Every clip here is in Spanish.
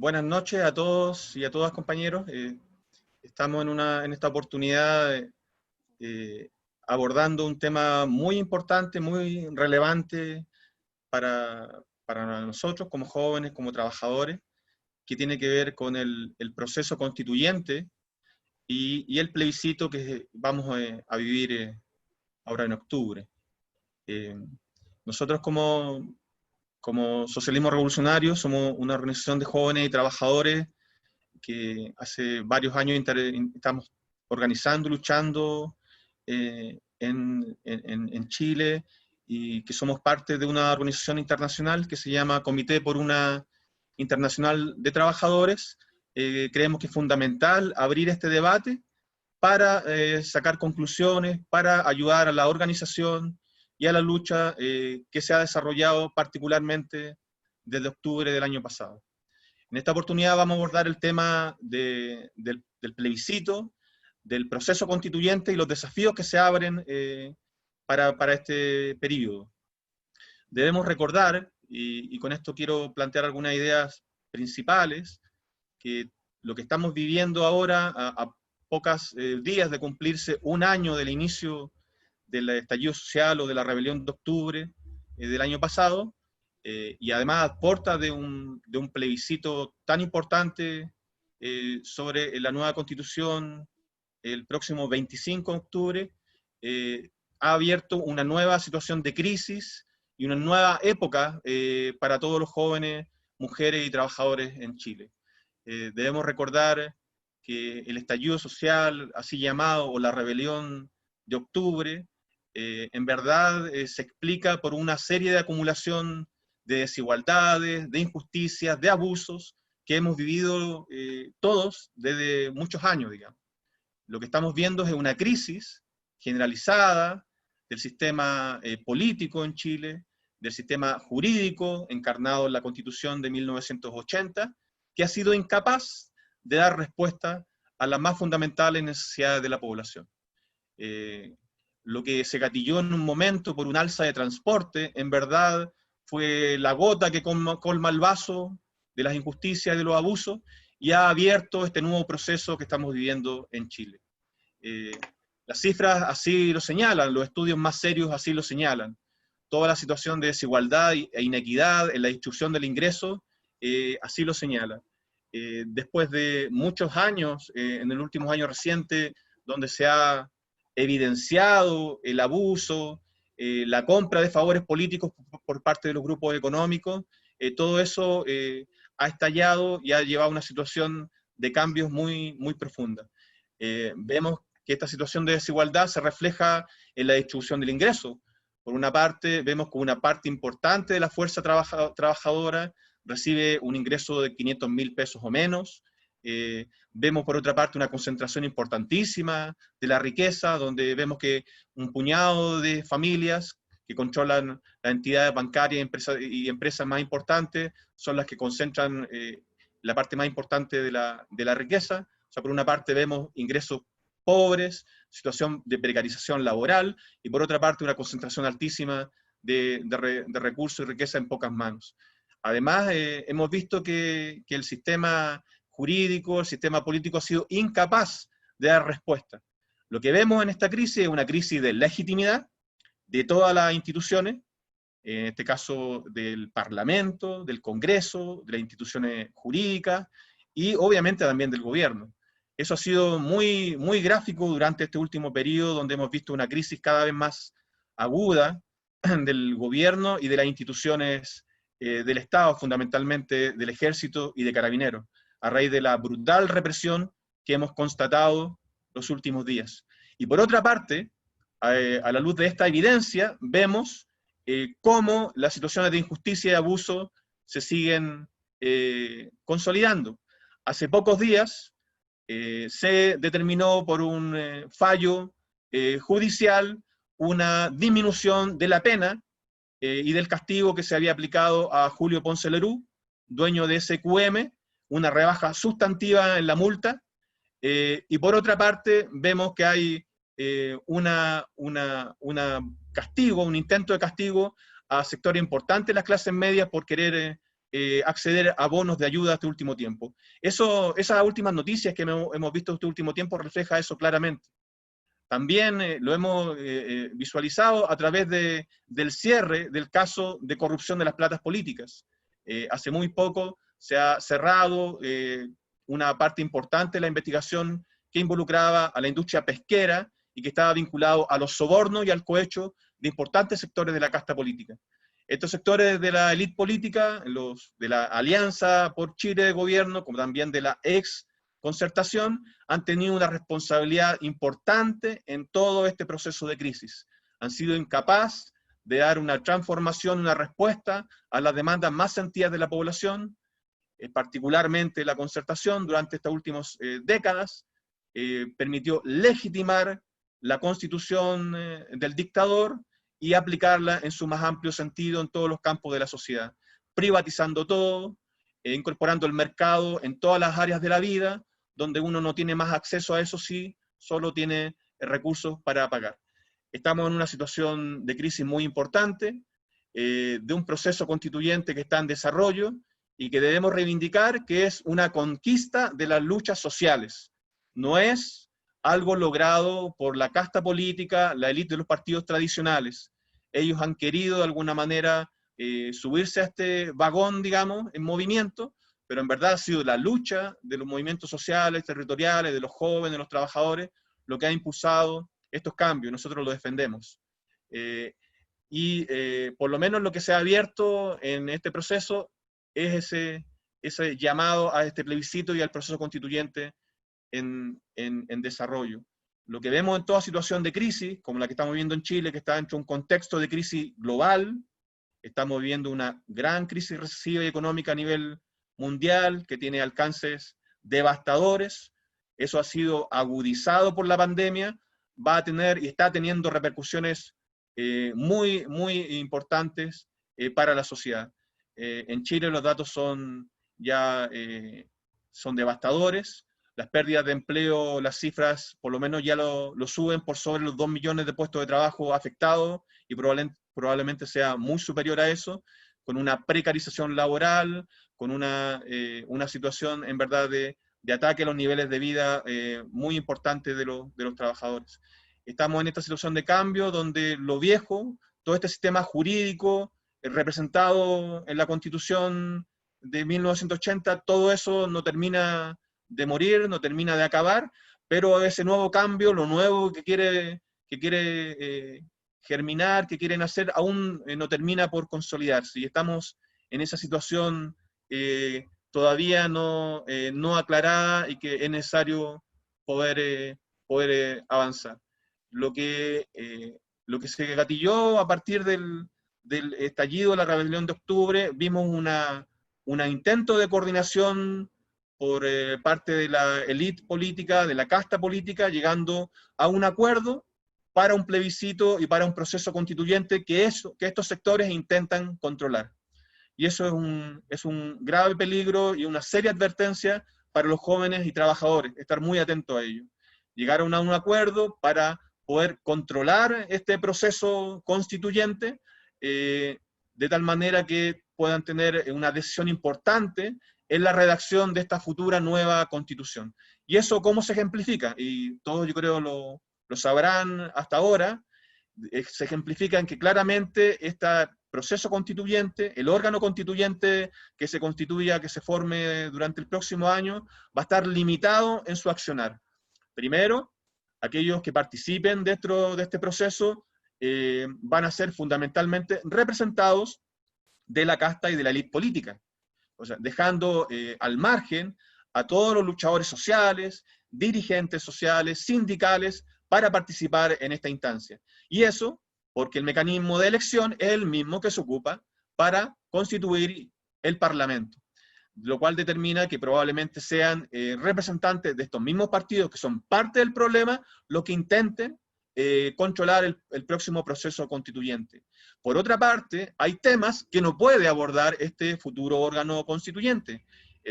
Buenas noches a todos y a todas, compañeros. Estamos en esta oportunidad abordando un tema muy importante, muy relevante para nosotros como jóvenes, como trabajadores, que tiene que ver con el proceso constituyente y el plebiscito que vamos a vivir ahora en octubre. Nosotros como Socialismo Revolucionario somos una organización de jóvenes y trabajadores que hace varios años estamos organizando, luchando en Chile, y que somos parte de una organización internacional que se llama Comité por una Internacional de Trabajadores. Creemos que es fundamental abrir este debate para sacar conclusiones, para ayudar a la organización y a la lucha que se ha desarrollado particularmente desde octubre del año pasado. En esta oportunidad vamos a abordar el tema del plebiscito, del proceso constituyente y los desafíos que se abren para este periodo. Debemos recordar, y con esto quiero plantear algunas ideas principales, que lo que estamos viviendo ahora, a pocos días de cumplirse un año del inicio del estallido social o de la rebelión de octubre del año pasado, y además a puertas de un plebiscito tan importante sobre la nueva constitución el próximo 25 de octubre, ha abierto una nueva situación de crisis y una nueva época para todos los jóvenes, mujeres y trabajadores en Chile. Debemos recordar que el estallido social, así llamado, o la rebelión de octubre, en verdad se explica por una serie de acumulación de desigualdades, de injusticias, de abusos que hemos vivido todos desde muchos años, digamos. Lo que estamos viendo es una crisis generalizada del sistema político en Chile, del sistema jurídico encarnado en la Constitución de 1980, que ha sido incapaz de dar respuesta a las más fundamentales necesidades de la población. Lo que se gatilló en un momento por un alza de transporte, en verdad fue la gota que colma el vaso de las injusticias y de los abusos, y ha abierto este nuevo proceso que estamos viviendo en Chile. Las cifras así lo señalan, los estudios más serios así lo señalan. Toda la situación de desigualdad e inequidad en la distribución del ingreso así lo señala. Después de muchos años, en el último año reciente, donde se ha evidenciado el abuso, la compra de favores políticos por parte de los grupos económicos, todo eso ha estallado y ha llevado a una situación de cambios muy, muy profunda. Vemos que esta situación de desigualdad se refleja en la distribución del ingreso. Por una parte, vemos que una parte importante de la fuerza trabajadora recibe un ingreso de 500.000 pesos o menos. Vemos por otra parte una concentración importantísima de la riqueza, donde vemos que un puñado de familias que controlan las entidades bancarias y empresas más importantes son las que concentran la parte más importante de la riqueza. O sea, por una parte vemos ingresos pobres, situación de precarización laboral, y por otra parte una concentración altísima de recursos y riqueza en pocas manos. Además, hemos visto que el sistema jurídico, el sistema político ha sido incapaz de dar respuesta. Lo que vemos en esta crisis es una crisis de legitimidad de todas las instituciones, en este caso del Parlamento, del Congreso, de las instituciones jurídicas, y obviamente también del gobierno. Eso ha sido muy, muy gráfico durante este último periodo, donde hemos visto una crisis cada vez más aguda del gobierno y de las instituciones del Estado, fundamentalmente del Ejército y de Carabineros, a raíz de la brutal represión que hemos constatado los últimos días. Y por otra parte, a la luz de esta evidencia, vemos cómo las situaciones de injusticia y abuso se siguen consolidando. Hace pocos días se determinó por un fallo judicial una disminución de la pena y del castigo que se había aplicado a Julio Ponce Lerú, dueño de SQM, una rebaja sustantiva en la multa, y por otra parte vemos que hay castigo, un intento de castigo a sectores importantes de las clases medias por querer acceder a bonos de ayuda este último tiempo. Esas últimas noticias que hemos visto este último tiempo refleja eso claramente. También lo hemos visualizado a través del cierre del caso de corrupción de las platas políticas. Hace muy poco se ha cerrado una parte importante de la investigación que involucraba a la industria pesquera y que estaba vinculado a los sobornos y al cohecho de importantes sectores de la casta política. Estos sectores de la élite política, de la Alianza por Chile de gobierno, como también de la ex Concertación, han tenido una responsabilidad importante en todo este proceso de crisis. Han sido incapaces de dar una transformación, una respuesta a las demandas más sentidas de la población, particularmente la Concertación durante estas últimas décadas, permitió legitimar la constitución del dictador y aplicarla en su más amplio sentido en todos los campos de la sociedad, privatizando todo, incorporando el mercado en todas las áreas de la vida, donde uno no tiene más acceso a eso, sí, solo tiene recursos para pagar. Estamos en una situación de crisis muy importante, de un proceso constituyente que está en desarrollo y que debemos reivindicar que es una conquista de las luchas sociales. No es algo logrado por la casta política, la élite de los partidos tradicionales. Ellos han querido de alguna manera subirse a este vagón, digamos, en movimiento, pero en verdad ha sido la lucha de los movimientos sociales, territoriales, de los jóvenes, de los trabajadores, lo que ha impulsado estos cambios. Nosotros lo defendemos. Por lo menos lo que se ha abierto en este proceso es ese llamado a este plebiscito y al proceso constituyente en desarrollo. Lo que vemos en toda situación de crisis, como la que estamos viviendo en Chile, que está dentro de un contexto de crisis global, estamos viviendo una gran crisis recesiva y económica a nivel mundial, que tiene alcances devastadores. Eso ha sido agudizado por la pandemia, va a tener y está teniendo repercusiones muy, muy importantes para la sociedad. En Chile los datos son devastadores. Las pérdidas de empleo, las cifras por lo menos ya lo suben por sobre los 2 millones de puestos de trabajo afectados y probablemente sea muy superior a eso, con una precarización laboral, con una situación en verdad de ataque a los niveles de vida muy importante de los trabajadores. Estamos en esta situación de cambio donde lo viejo, todo este sistema jurídico representado en la Constitución de 1980, todo eso no termina de morir, no termina de acabar, pero ese nuevo cambio, lo nuevo que quiere germinar, que quieren hacer, aún no termina por consolidarse. Y estamos en esa situación todavía no aclarada y que es necesario poder avanzar. Lo que se gatilló a partir del estallido de la rebelión de octubre, vimos un intento de coordinación por parte de la élite política, de la casta política, llegando a un acuerdo para un plebiscito y para un proceso constituyente que estos sectores intentan controlar. Y eso es un grave peligro y una seria advertencia para los jóvenes y trabajadores, estar muy atentos a ello. Llegar a un acuerdo para poder controlar este proceso constituyente de tal manera que puedan tener una decisión importante en la redacción de esta futura nueva constitución. ¿Y eso cómo se ejemplifica? Y todos yo creo lo sabrán hasta ahora. Se ejemplifica en que claramente este proceso constituyente, el órgano constituyente que se constituya, que se forme durante el próximo año, va a estar limitado en su accionar. Primero, aquellos que participen dentro de este proceso van a ser fundamentalmente representados de la casta y de la élite política. O sea, dejando al margen a todos los luchadores sociales, dirigentes sociales, sindicales, para participar en esta instancia. Y eso porque el mecanismo de elección es el mismo que se ocupa para constituir el Parlamento, lo cual determina que probablemente sean representantes de estos mismos partidos que son parte del problema, los que intenten controlar el próximo proceso constituyente. Por otra parte, hay temas que no puede abordar este futuro órgano constituyente,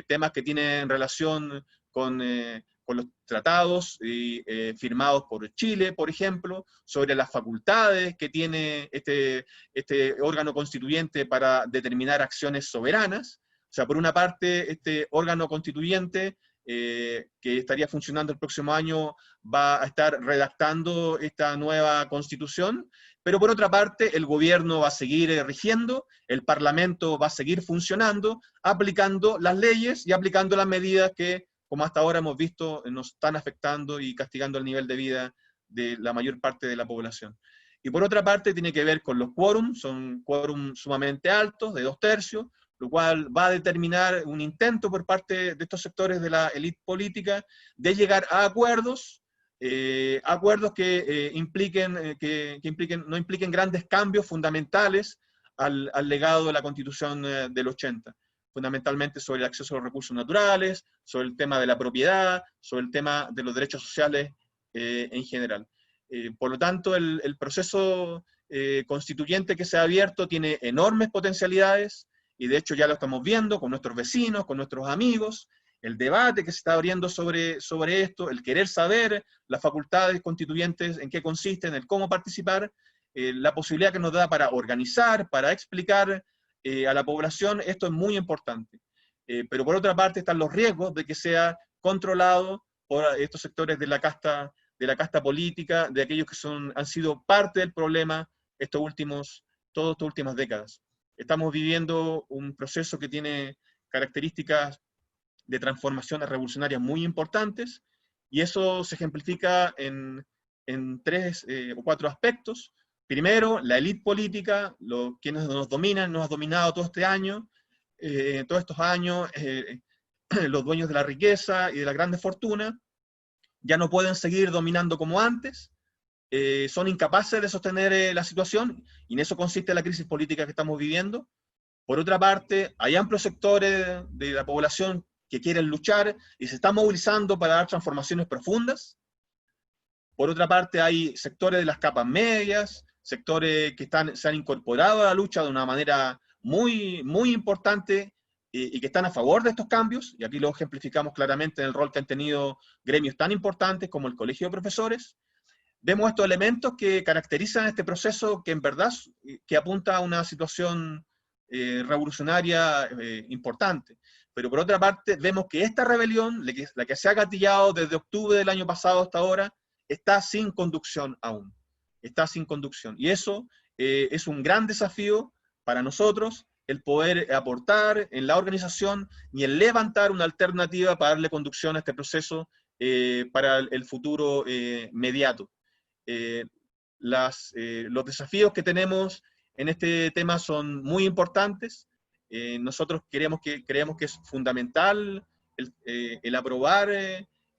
temas que tienen relación con los tratados firmados por Chile, por ejemplo, sobre las facultades que tiene este órgano constituyente para determinar acciones soberanas, sea, por una parte, este órgano constituyente, que estaría funcionando el próximo año, va a estar redactando esta nueva constitución, pero por otra parte, el gobierno va a seguir rigiendo, el parlamento va a seguir funcionando, aplicando las leyes y aplicando las medidas que, como hasta ahora hemos visto, nos están afectando y castigando el nivel de vida de la mayor parte de la población. Y por otra parte, tiene que ver con los quórums, son quórums sumamente altos, de 2/3, lo cual va a determinar un intento por parte de estos sectores de la élite política de llegar a acuerdos, acuerdos que, no impliquen grandes cambios fundamentales al legado de la Constitución del 80, fundamentalmente sobre el acceso a los recursos naturales, sobre el tema de la propiedad, sobre el tema de los derechos sociales en general. Por lo tanto, el proceso constituyente que se ha abierto tiene enormes potencialidades, y de hecho ya lo estamos viendo con nuestros vecinos, con nuestros amigos, el debate que se está abriendo sobre esto, el querer saber las facultades constituyentes, en qué consisten, el cómo participar, la posibilidad que nos da para organizar, para explicar a la población, esto es muy importante. Pero por otra parte están los riesgos de que sea controlado por estos sectores de la casta política, de aquellos que han sido parte del problema todas estas últimas décadas. Estamos viviendo un proceso que tiene características de transformaciones revolucionarias muy importantes, y eso se ejemplifica en 3 o 4 aspectos. Primero, la élite política, quienes nos dominan, nos ha dominado todo este año, todos estos años, los dueños de la riqueza y de las grandes fortunas, ya no pueden seguir dominando como antes, son incapaces de sostener la situación, y en eso consiste la crisis política que estamos viviendo. Por otra parte, hay amplios sectores de la población que quieren luchar y se están movilizando para dar transformaciones profundas. Por otra parte, hay sectores de las capas medias, sectores que se han incorporado a la lucha de una manera muy, muy importante, y que están a favor de estos cambios, y aquí lo ejemplificamos claramente en el rol que han tenido gremios tan importantes como el Colegio de Profesores. Vemos estos elementos que caracterizan este proceso que en verdad que apunta a una situación revolucionaria importante. Pero por otra parte, vemos que esta rebelión, la que se ha gatillado desde octubre del año pasado hasta ahora, está sin conducción aún. Está sin conducción. Y eso es un gran desafío para nosotros, el poder aportar en la organización y el levantar una alternativa para darle conducción a este proceso para el futuro inmediato. Los desafíos que tenemos en este tema son muy importantes. Nosotros creemos que es fundamental el aprobar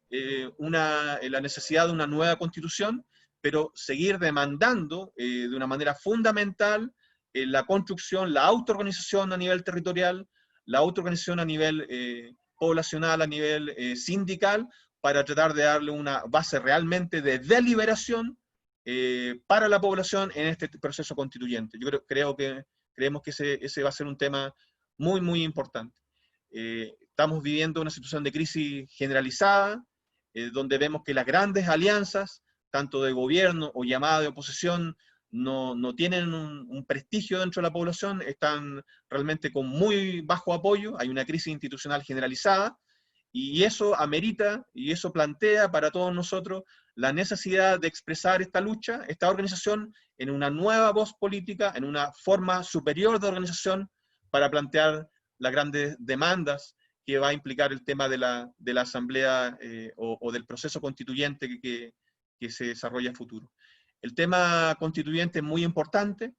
la necesidad de una nueva constitución, pero seguir demandando de una manera fundamental la construcción, la autoorganización a nivel territorial, la autoorganización a nivel poblacional, a nivel sindical, para tratar de darle una base realmente de deliberación para la población en este proceso constituyente. Creemos que ese va a ser un tema muy, muy importante. Estamos viviendo una situación de crisis generalizada, donde vemos que las grandes alianzas, tanto de gobierno o llamada de oposición, no tienen un prestigio dentro de la población, están realmente con muy bajo apoyo, hay una crisis institucional generalizada, y eso amerita, y eso plantea para todos nosotros la necesidad de expresar esta lucha, esta organización, en una nueva voz política, en una forma superior de organización, para plantear las grandes demandas que va a implicar el tema de la asamblea o del proceso constituyente que se desarrolla a futuro. El tema constituyente es muy importante,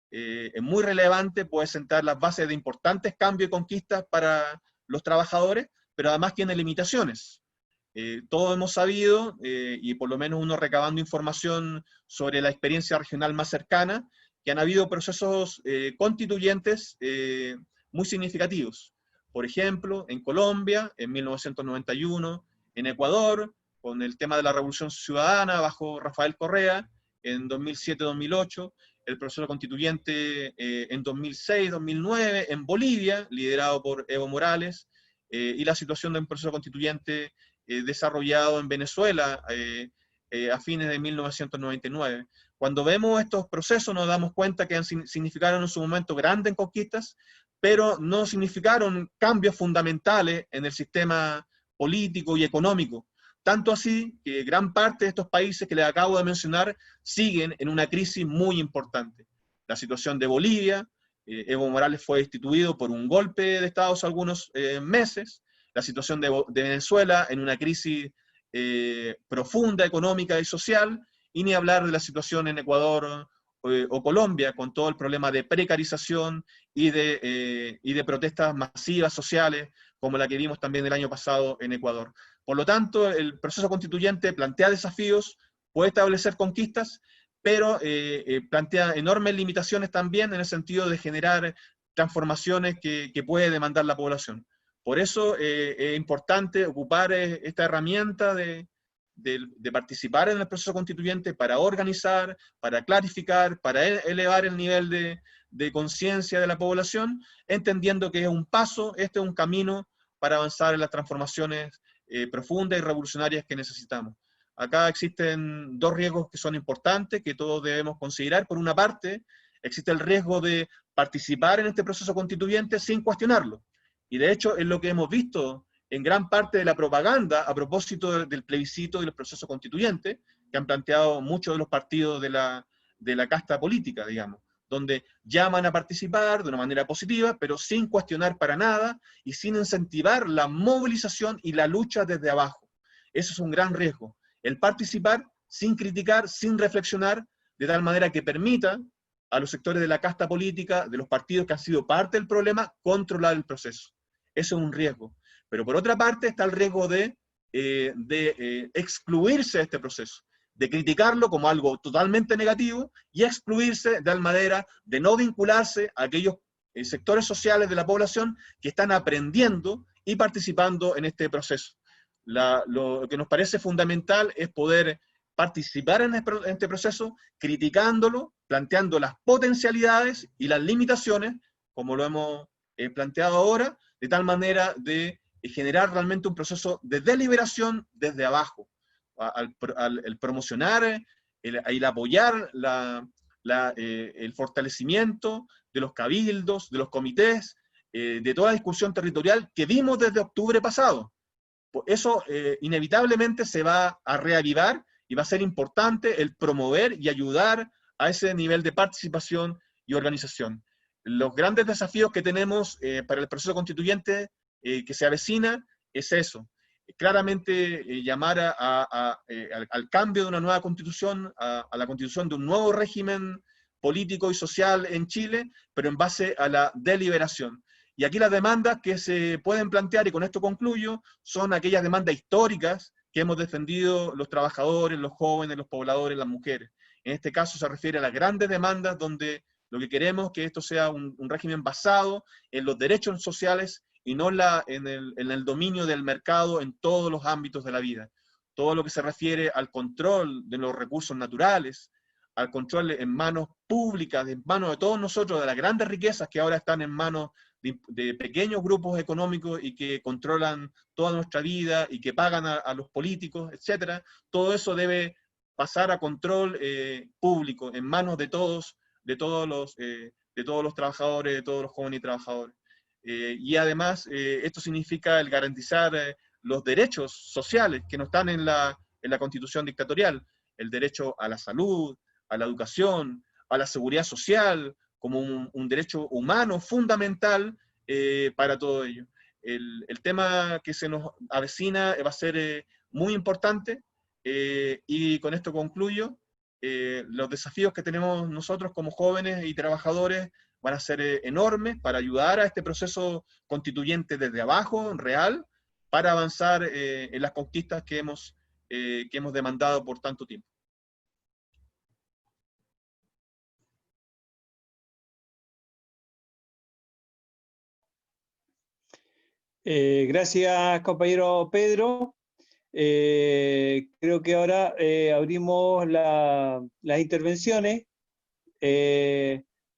es muy relevante, puede sentar las bases de importantes cambios y conquistas para los trabajadores, pero además tiene limitaciones. Todos hemos sabido, y por lo menos uno recabando información sobre la experiencia regional más cercana, que han habido procesos constituyentes muy significativos. Por ejemplo, en Colombia, en 1991, en Ecuador, con el tema de la Revolución Ciudadana bajo Rafael Correa, en 2007-2008, el proceso constituyente en 2006-2009, en Bolivia, liderado por Evo Morales, y la situación de un proceso constituyente desarrollado en Venezuela a fines de 1999. Cuando vemos estos procesos nos damos cuenta que significaron en su momento grandes conquistas, pero no significaron cambios fundamentales en el sistema político y económico. Tanto así que gran parte de estos países que les acabo de mencionar siguen en una crisis muy importante. La situación de Bolivia, Evo Morales fue destituido por un golpe de Estado hace algunos meses. La situación de Venezuela en una crisis profunda, económica y social, y ni hablar de la situación en Ecuador o Colombia, con todo el problema de precarización y de protestas masivas sociales, como la que vimos también el año pasado en Ecuador. Por lo tanto, el proceso constituyente plantea desafíos, puede establecer conquistas, pero plantea enormes limitaciones también en el sentido de generar transformaciones que puede demandar la población. Por eso es importante ocupar esta herramienta de participar en el proceso constituyente para organizar, para clarificar, para elevar el nivel de conciencia de la población, entendiendo que es un paso, este es un camino para avanzar en las transformaciones profundas y revolucionarias que necesitamos. Acá existen dos riesgos que son importantes, que todos debemos considerar. Por una parte, existe el riesgo de participar en este proceso constituyente sin cuestionarlo. Y de hecho es lo que hemos visto en gran parte de la propaganda a propósito del plebiscito y del proceso constituyente, que han planteado muchos de los partidos de la casta política, digamos, donde llaman a participar de una manera positiva, pero sin cuestionar para nada y sin incentivar la movilización y la lucha desde abajo. Eso es un gran riesgo. El participar sin criticar, sin reflexionar, de tal manera que permita a los sectores de la casta política, de los partidos que han sido parte del problema, controlar el proceso. Eso es un riesgo. Pero por otra parte está el riesgo de excluirse de este proceso, de criticarlo como algo totalmente negativo y excluirse de tal manera de no vincularse a aquellos sectores sociales de la población que están aprendiendo y participando en este proceso. Lo que nos parece fundamental es poder participar en este proceso, criticándolo, planteando las potencialidades y las limitaciones, como lo hemos planteado ahora, de tal manera de generar realmente un proceso de deliberación desde abajo, al promocionar, el apoyar el fortalecimiento de los cabildos, de los comités, de toda la discusión territorial que vimos desde octubre pasado. Eso inevitablemente se va a reavivar y va a ser importante el promover y ayudar a ese nivel de participación y organización. Los grandes desafíos que tenemos para el proceso constituyente que se avecina es eso. Claramente llamar al cambio de una nueva constitución, a la constitución de un nuevo régimen político y social en Chile, pero en base a la deliberación. Y aquí las demandas que se pueden plantear, y con esto concluyo, son aquellas demandas históricas que hemos defendido los trabajadores, los jóvenes, los pobladores, las mujeres. En este caso se refiere a las grandes demandas donde lo que queremos es que esto sea un régimen basado en los derechos sociales y no en el dominio del mercado en todos los ámbitos de la vida. Todo lo que se refiere al control de los recursos naturales, al control en manos públicas, en manos de todos nosotros, de las grandes riquezas que ahora están en manos de pequeños grupos económicos y que controlan toda nuestra vida y que pagan a los políticos, etc. Todo eso debe pasar a control público, en manos de todos los trabajadores, de todos los jóvenes y trabajadores. Y además, esto significa el garantizar los derechos sociales que no están en la Constitución dictatorial, el derecho a la salud, a la educación, a la seguridad social, como un derecho humano fundamental para todo ello. El tema que se nos avecina va a ser muy importante, y con esto concluyo. Los desafíos que tenemos nosotros como jóvenes y trabajadores van a ser enormes para ayudar a este proceso constituyente desde abajo, real, para avanzar en las conquistas que hemos demandado por tanto tiempo. Gracias, compañero Pedro. Creo que ahora abrimos las intervenciones.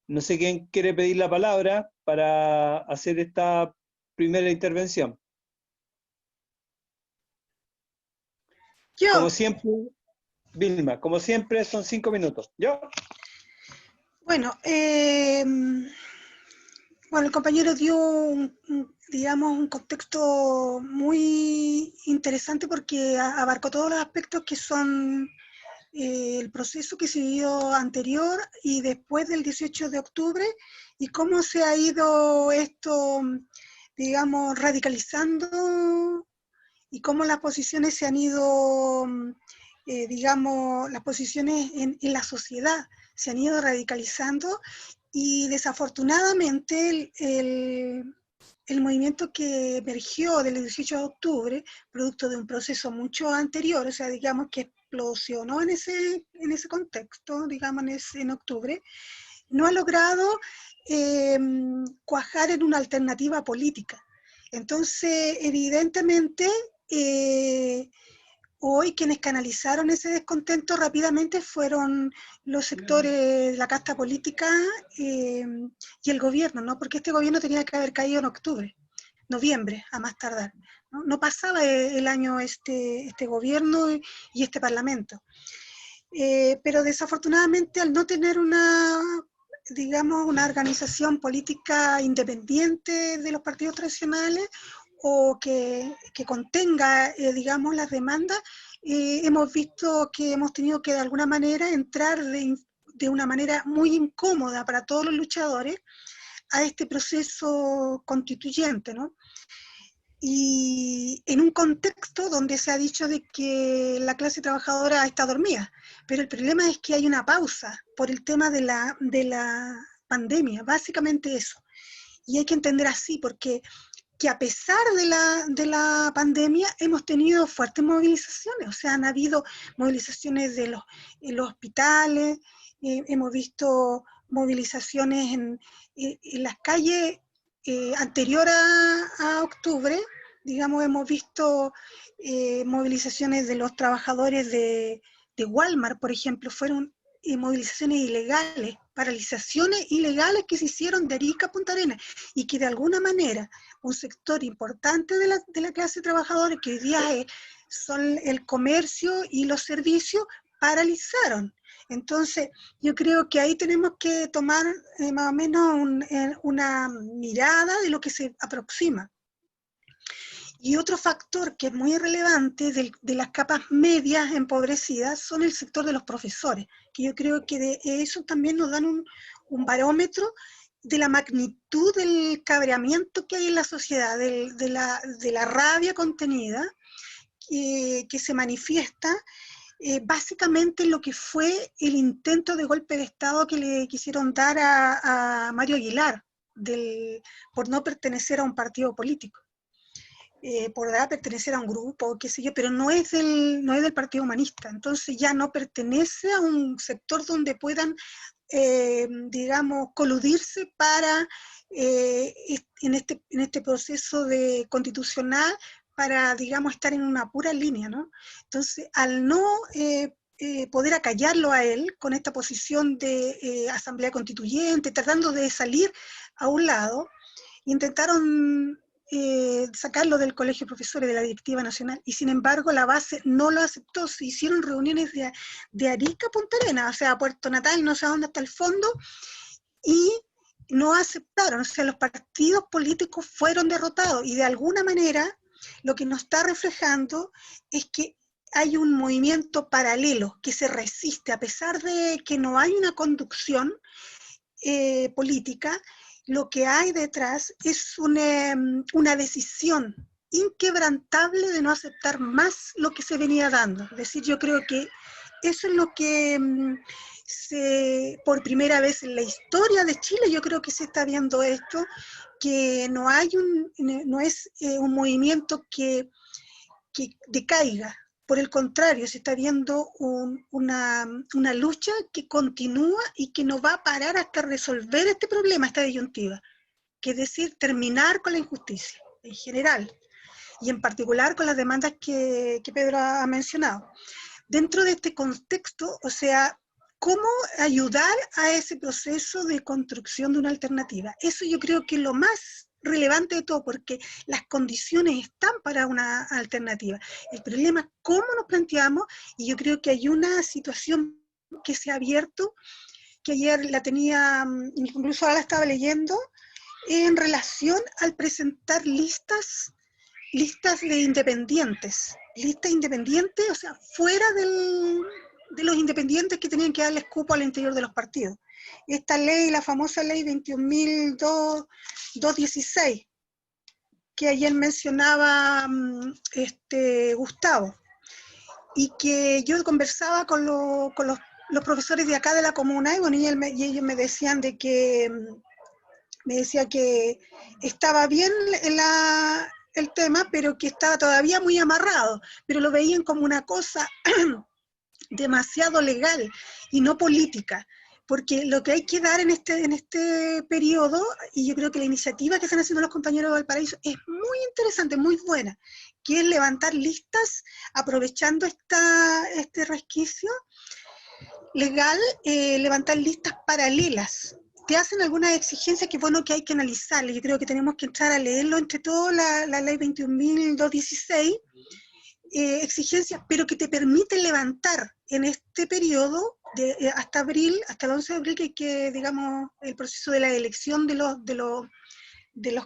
No sé quién quiere pedir la palabra para hacer esta primera intervención. Yo. Como siempre, Vilma, como siempre son 5 minutos. ¿Yo? Bueno, Bueno, el compañero dio digamos, un contexto muy interesante porque abarcó todos los aspectos que son el proceso que se dio anterior y después del 18 de octubre y cómo se ha ido esto, digamos, radicalizando y cómo las posiciones se han ido, digamos, las posiciones en la sociedad se han ido radicalizando y desafortunadamente el movimiento que emergió del 18 de octubre, producto de un proceso mucho anterior, o sea, digamos que explosionó en ese contexto, digamos en octubre, no ha logrado cuajar en una alternativa política. Entonces, evidentemente, hoy quienes canalizaron ese descontento rápidamente fueron los sectores de la casta política y el gobierno, ¿no? Porque este gobierno tenía que haber caído en octubre, noviembre, a más tardar. No pasaba el año este gobierno y este parlamento. Pero desafortunadamente al no tener digamos, una organización política independiente de los partidos tradicionales, o que contenga, digamos, las demandas, hemos visto que hemos tenido que de alguna manera entrar de una manera muy incómoda para todos los luchadores a este proceso constituyente, ¿no? Y en un contexto donde se ha dicho de que la clase trabajadora está dormida, pero el problema es que hay una pausa por el tema de la pandemia, básicamente eso. Y hay que entender así, porque que a pesar de la pandemia hemos tenido fuertes movilizaciones, o sea, han habido movilizaciones en los hospitales, hemos visto movilizaciones en las calles anterior a octubre, digamos, hemos visto movilizaciones de los trabajadores de Walmart, por ejemplo, fueron movilizaciones ilegales, paralizaciones ilegales que se hicieron de Arica a Punta Arenas, y que de alguna manera un sector importante de la clase trabajadora, que hoy día son el comercio y los servicios, paralizaron. Entonces, yo creo que ahí tenemos que tomar más o menos una mirada de lo que se aproxima. Y otro factor que es muy relevante de las capas medias empobrecidas son el sector de los profesores, que yo creo que de eso también nos dan un barómetro de la magnitud del cabreamiento que hay en la sociedad, de la rabia contenida que se manifiesta básicamente en lo que fue el intento de golpe de Estado que le quisieron dar a Mario Aguilar por no pertenecer a un partido político. Podrá pertenecer a un grupo, qué sé yo, pero no es del Partido Humanista, entonces ya no pertenece a un sector donde puedan, digamos, coludirse para, en este proceso constitucional, para, digamos, estar en una pura línea, ¿no? Entonces, al no poder acallarlo a él, con esta posición de asamblea constituyente, tratando de salir a un lado, intentaron sacarlo del colegio de profesores, de la directiva nacional, y sin embargo la base no lo aceptó. Se hicieron reuniones de Arica a Punta Arenas, o sea, a Puerto Natal, no sé a dónde, hasta el fondo, y no aceptaron. O sea, los partidos políticos fueron derrotados, y de alguna manera lo que nos está reflejando es que hay un movimiento paralelo que se resiste, a pesar de que no hay una conducción política. Lo que hay detrás es una decisión inquebrantable de no aceptar más lo que se venía dando. Es decir, yo creo que eso es lo que por primera vez en la historia de Chile, yo creo que se está viendo esto, que no es un movimiento que decaiga. Por el contrario, se está viendo una lucha que continúa y que no va a parar hasta resolver este problema, esta disyuntiva, que es decir, terminar con la injusticia en general, y en particular con las demandas que Pedro ha mencionado. Dentro de este contexto, o sea, ¿cómo ayudar a ese proceso de construcción de una alternativa? Eso yo creo que es lo más relevante de todo, porque las condiciones están para una alternativa. El problema es cómo nos planteamos, y yo creo que hay una situación que se ha abierto, que ayer la tenía, incluso ahora la estaba leyendo, en relación al presentar listas de independientes. Listas independientes, o sea, fuera de los independientes que tenían que darles cupo al interior de los partidos. Esta ley, la famosa ley 21.216, que ayer mencionaba Gustavo, y que yo conversaba con los profesores de acá de la comuna, y, bueno, y ellos me decían de que, me decía que estaba bien el tema, pero que estaba todavía muy amarrado, pero lo veían como una cosa demasiado legal y no política, porque lo que hay que dar en este periodo, y yo creo que la iniciativa que están haciendo los compañeros de Valparaíso es muy interesante, muy buena, que es levantar listas aprovechando este resquicio legal, levantar listas paralelas. Te hacen algunas exigencias que bueno que hay que analizarle. Yo creo que tenemos que entrar a leerlo entre todo la ley 21.216, exigencias, pero que te permiten levantar en este periodo hasta abril, hasta el 11 de abril, que digamos, el proceso de la elección de los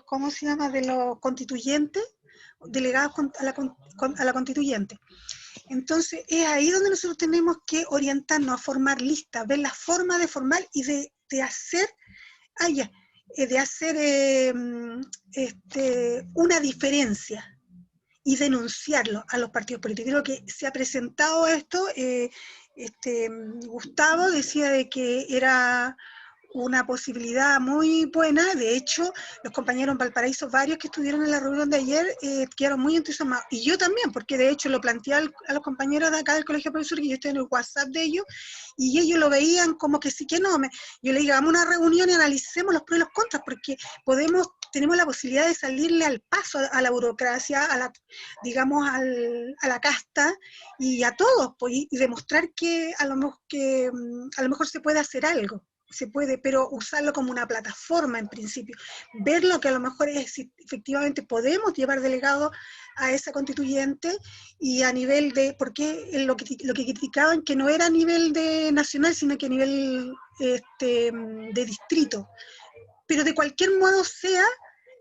¿cómo se llama?, de los constituyentes, delegados a la constituyente. Entonces, es ahí donde nosotros tenemos que orientarnos a formar listas, ver la forma de formar y de hacer, una diferencia y denunciarlo a los partidos políticos. Creo que se ha presentado esto, Gustavo decía de que era una posibilidad muy buena. De hecho, los compañeros en Valparaíso, varios que estuvieron en la reunión de ayer, quedaron muy entusiasmados, y yo también, porque de hecho lo planteé a los compañeros de acá del Colegio de Profesores, que yo estoy en el WhatsApp de ellos, y ellos lo veían como que sí, que no. Yo les dije, hagamos una reunión y analicemos los pros y los contras, porque tenemos la posibilidad de salirle al paso a la burocracia, digamos, a la casta, y a todos, pues, y demostrar que a lo mejor se puede hacer algo. Se puede, pero usarlo como una plataforma en principio, ver lo que a lo mejor es, si efectivamente podemos llevar delegado a esa constituyente, y a nivel de, porque lo que criticaban, que no era a nivel de nacional, sino que a nivel de distrito, pero de cualquier modo sea,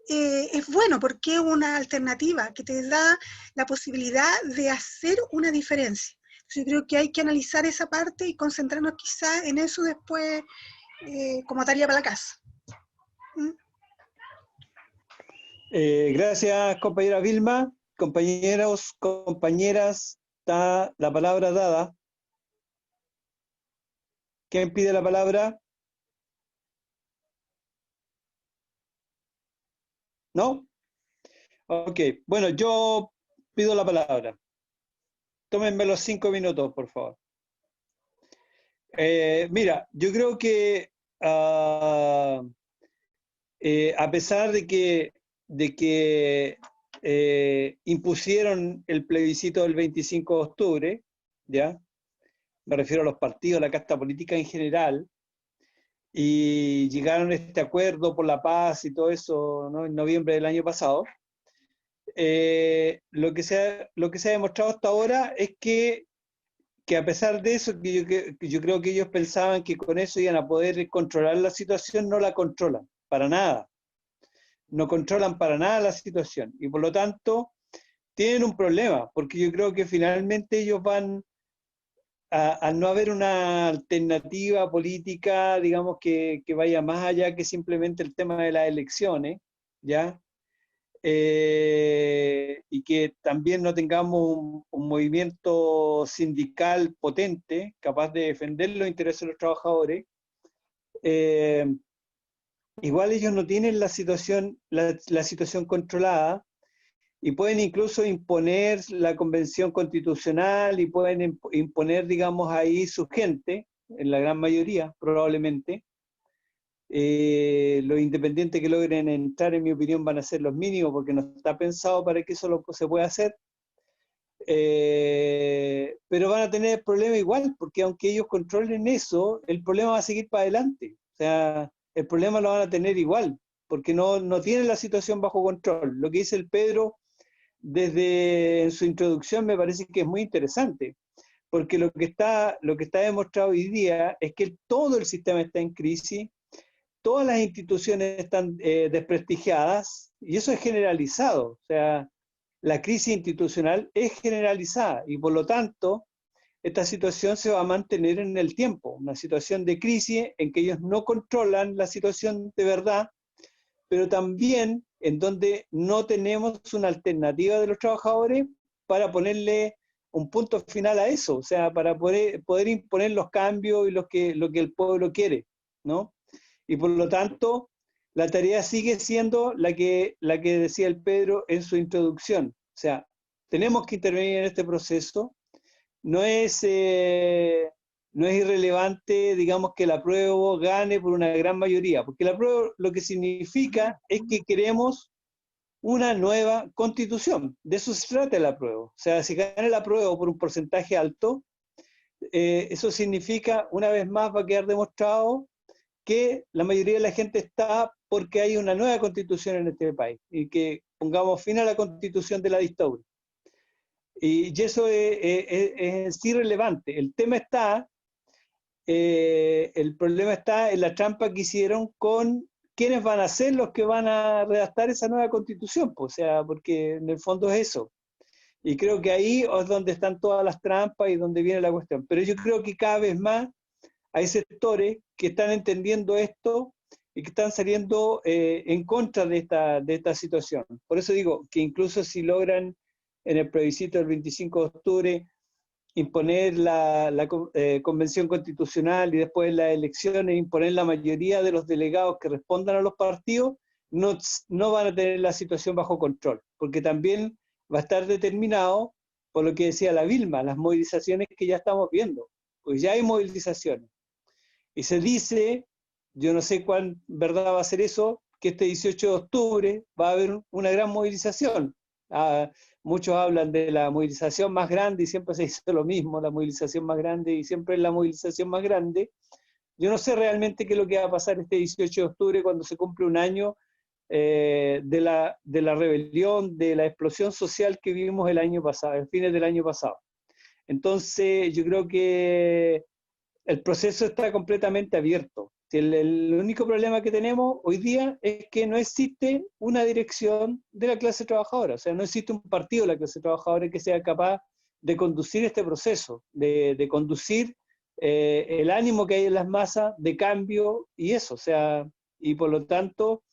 es bueno, porque es una alternativa que te da la posibilidad de hacer una diferencia. Yo creo que hay que analizar esa parte y concentrarnos quizás en eso después, como tarea para la casa. Gracias, compañera Vilma. Compañeros, compañeras, está la palabra dada. ¿Quién pide la palabra? ¿No? Ok, bueno, yo pido la palabra. Tómenme los 5 minutos, por favor. Mira, yo creo que a pesar de que impusieron el plebiscito del 25 de octubre, ¿ya? Me refiero a los partidos, a la casta política en general, y llegaron a este acuerdo por la paz y todo eso, ¿no?, en noviembre del año pasado. Lo que se ha demostrado hasta ahora es que a pesar de eso, que yo creo que ellos pensaban que con eso iban a poder controlar la situación, no la controlan, para nada. No controlan para nada la situación, y por lo tanto tienen un problema, porque yo creo que finalmente ellos van, al no haber una alternativa política, digamos, que vaya más allá que simplemente el tema de las elecciones, ¿ya? Y que también no tengamos un movimiento sindical potente, capaz de defender los intereses de los trabajadores, igual ellos no tienen la situación controlada, y pueden incluso imponer la convención constitucional, y pueden imponer, digamos, ahí su gente, en la gran mayoría, probablemente. Los independientes que logren entrar, en mi opinión, van a ser los mínimos, porque no está pensado para que eso se pueda hacer. Pero van a tener problema igual, porque aunque ellos controlen eso, el problema va a seguir para adelante. O sea, el problema lo van a tener igual, porque no tienen la situación bajo control. Lo que dice el Pedro desde en su introducción me parece que es muy interesante, porque lo que está demostrado hoy día es que todo el sistema está en crisis, todas las instituciones están desprestigiadas, y eso es generalizado. O sea, la crisis institucional es generalizada, y por lo tanto, esta situación se va a mantener en el tiempo, una situación de crisis en que ellos no controlan la situación de verdad, pero también en donde no tenemos una alternativa de los trabajadores para ponerle un punto final a eso, o sea, para poder imponer los cambios y lo que el pueblo quiere, ¿no? Y por lo tanto, la tarea sigue siendo la que decía el Pedro en su introducción. O sea, tenemos que intervenir en este proceso. No es irrelevante, digamos, que el apruebo gane por una gran mayoría, porque el apruebo lo que significa es que queremos una nueva constitución. De eso se trata el apruebo. O sea, si gana el apruebo por un porcentaje alto, eso significa, una vez más, va a quedar demostrado que la mayoría de la gente está porque hay una nueva constitución en este país y que pongamos fin a la constitución de la dictadura. Y eso es irrelevante. El tema está, el problema está en la trampa que hicieron con quiénes van a ser los que van a redactar esa nueva constitución, pues, o sea, porque en el fondo es eso. Y creo que ahí es donde están todas las trampas y donde viene la cuestión. Pero yo creo que cada vez más hay sectores que están entendiendo esto y que están saliendo en contra de esta situación. Por eso digo que incluso si logran en el plebiscito del 25 de octubre imponer la convención constitucional y después las elecciones, imponer la mayoría de los delegados que respondan a los partidos, no van a tener la situación bajo control, porque también va a estar determinado por lo que decía la Vilma, las movilizaciones que ya estamos viendo, pues ya hay movilizaciones. Y se dice, yo no sé cuán verdad va a ser eso, que este 18 de octubre va a haber una gran movilización. Muchos hablan de la movilización más grande y siempre se dice lo mismo, la movilización más grande y siempre es la movilización más grande. Yo no sé realmente qué es lo que va a pasar este 18 de octubre cuando se cumple un año de la rebelión, de la explosión social que vivimos el año pasado, en fines del año pasado. Entonces yo creo que el proceso está completamente abierto. El único problema que tenemos hoy día es que no existe una dirección de la clase trabajadora, o sea, no existe un partido de la clase trabajadora que sea capaz de conducir este proceso, de conducir el ánimo que hay en las masas de cambio y eso, o sea, y por lo tanto,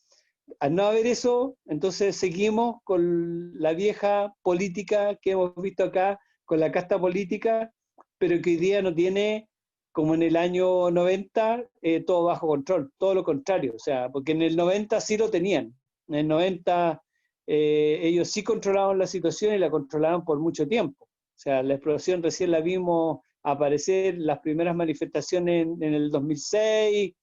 al no haber eso, entonces seguimos con la vieja política que hemos visto acá, con la casta política, pero que hoy día no tiene, como en el año 90, todo bajo control, todo lo contrario, o sea, porque en el 90 sí lo tenían, en el 90 ellos sí controlaban la situación y la controlaban por mucho tiempo, o sea, la explosión recién la vimos aparecer, las primeras manifestaciones en el 2006,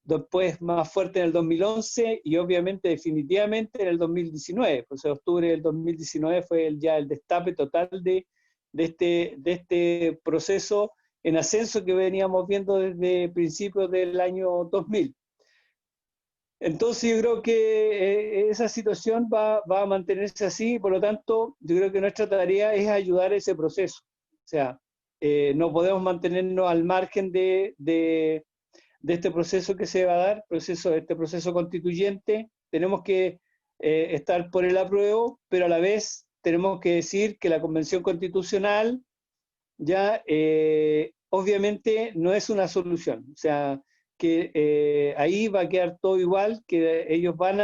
después más fuerte en el 2011 y obviamente definitivamente en el 2019, pues en octubre del 2019 fue ya el destape total de este proceso en ascenso que veníamos viendo desde principios del año 2000. Entonces yo creo que esa situación va a mantenerse así, por lo tanto yo creo que nuestra tarea es ayudar a ese proceso. O sea, no podemos mantenernos al margen de este proceso que se va a dar, este proceso constituyente. Tenemos que estar por el apruebo, pero a la vez tenemos que decir que la Convención Constitucional ya obviamente no es una solución. O sea, que ahí va a quedar todo igual, que ellos van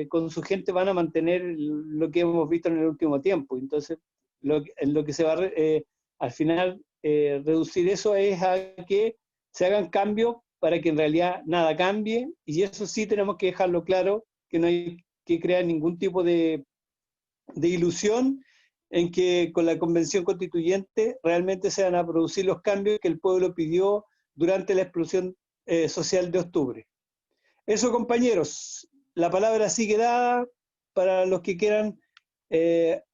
con su gente van a mantener lo que hemos visto en el último tiempo. Entonces, lo que se va al final reducir eso es a que se hagan cambios para que en realidad nada cambie, y eso sí tenemos que dejarlo claro, que no hay que crear ningún tipo de ilusión en que con la convención constituyente realmente se van a producir los cambios que el pueblo pidió durante la explosión social de octubre. Eso, compañeros, la palabra sigue dada para los que quieran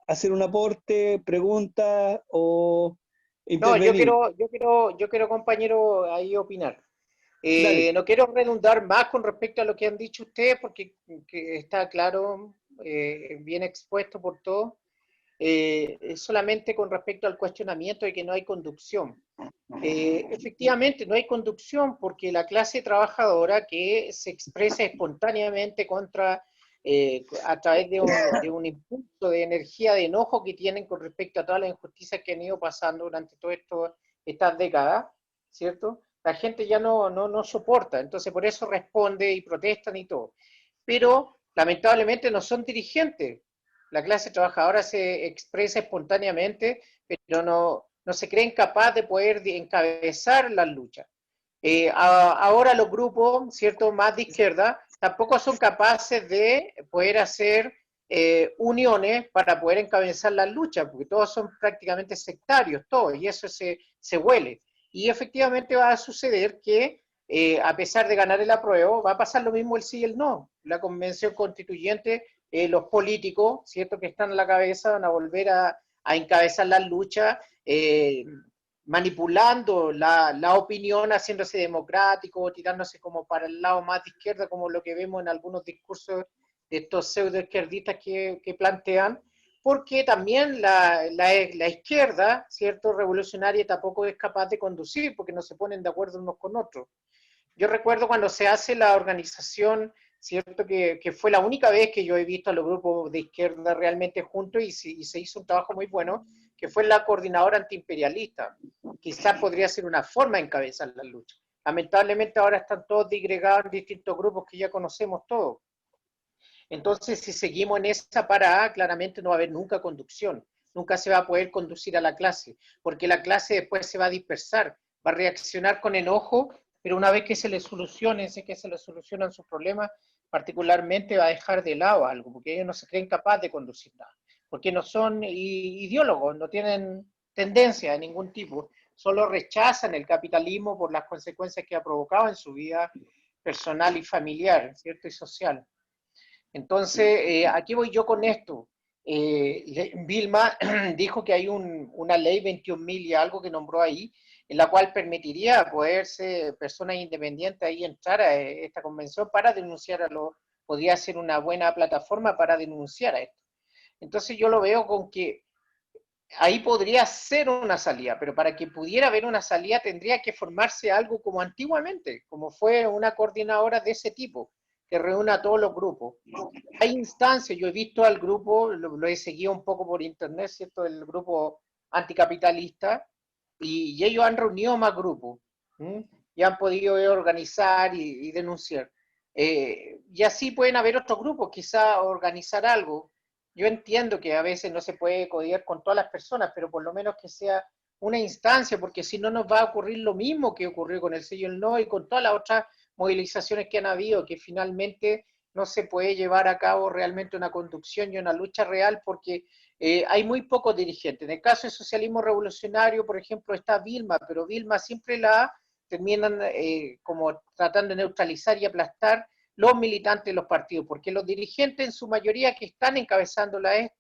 hacer un aporte, pregunta o No, intervenir. yo quiero, compañero, ahí opinar. Dale. No quiero redundar más con respecto a lo que han dicho ustedes, porque que está claro, bien expuesto por todo. solamente con respecto al cuestionamiento de que no hay conducción. Efectivamente, no hay conducción porque la clase trabajadora que se expresa espontáneamente contra, a través de un impulso de energía, de enojo que tienen con respecto a todas las injusticias que han ido pasando durante todas estas décadas, ¿cierto? La gente ya no soporta, entonces por eso responde y protestan y todo. Pero lamentablemente no son dirigentes. La clase trabajadora se expresa espontáneamente, pero no se creen capaz de poder encabezar las luchas. Ahora los grupos, ¿cierto?, más de izquierda, tampoco son capaces de poder hacer uniones para poder encabezar las luchas, porque todos son prácticamente sectarios, todos, y eso se huele. Y efectivamente va a suceder que, a pesar de ganar el apruebo, va a pasar lo mismo el sí y el no. La convención constituyente, los políticos, ¿cierto?, que están en la cabeza van a volver a encabezar las luchas, manipulando la opinión, haciéndose democrático, tirándose como para el lado más de izquierda, como lo que vemos en algunos discursos de estos pseudo-izquierdistas que plantean, porque también la izquierda, ¿cierto?, revolucionaria tampoco es capaz de conducir, porque no se ponen de acuerdo unos con otros. Yo recuerdo cuando se hace la organización, ¿cierto?, que fue la única vez que yo he visto a los grupos de izquierda realmente juntos y se hizo un trabajo muy bueno, que fue la coordinadora antiimperialista. Quizás podría ser una forma de encabezar la lucha. Lamentablemente ahora están todos disgregados en distintos grupos que ya conocemos todos. Entonces, si seguimos en esa parada, claramente no va a haber nunca conducción. Nunca se va a poder conducir a la clase, porque la clase después se va a dispersar, va a reaccionar con enojo, pero una vez que se le solucionen sus problemas, particularmente va a dejar de lado algo, porque ellos no se creen capaces de conducir nada, porque no son ideólogos, no tienen tendencia de ningún tipo, solo rechazan el capitalismo por las consecuencias que ha provocado en su vida personal y familiar, ¿cierto?, y social. Entonces, aquí voy yo con esto. Vilma dijo que hay una ley 21.000 y algo que nombró ahí, en la cual permitiría poderse personas independientes ahí entrar a esta convención para denunciar podría ser una buena plataforma para denunciar a esto. Entonces yo lo veo con que ahí podría ser una salida, pero para que pudiera haber una salida tendría que formarse algo como antiguamente, como fue una coordinadora de ese tipo, que reúna a todos los grupos. Hay instancias, yo he visto al grupo, lo he seguido un poco por internet, ¿cierto?, el grupo anticapitalista, y ellos han reunido más grupos, y han podido organizar y denunciar. Y así pueden haber otros grupos, quizá organizar algo. Yo entiendo que a veces no se puede codiar con todas las personas, pero por lo menos que sea una instancia, porque si no nos va a ocurrir lo mismo que ocurrió con el sí y el no y con todas las otras movilizaciones que han habido, que finalmente no se puede llevar a cabo realmente una conducción y una lucha real porque hay muy pocos dirigentes. En el caso del socialismo revolucionario, por ejemplo, está Vilma, pero Vilma siempre la terminan como tratando de neutralizar y aplastar los militantes de los partidos, porque los dirigentes en su mayoría que están encabezando las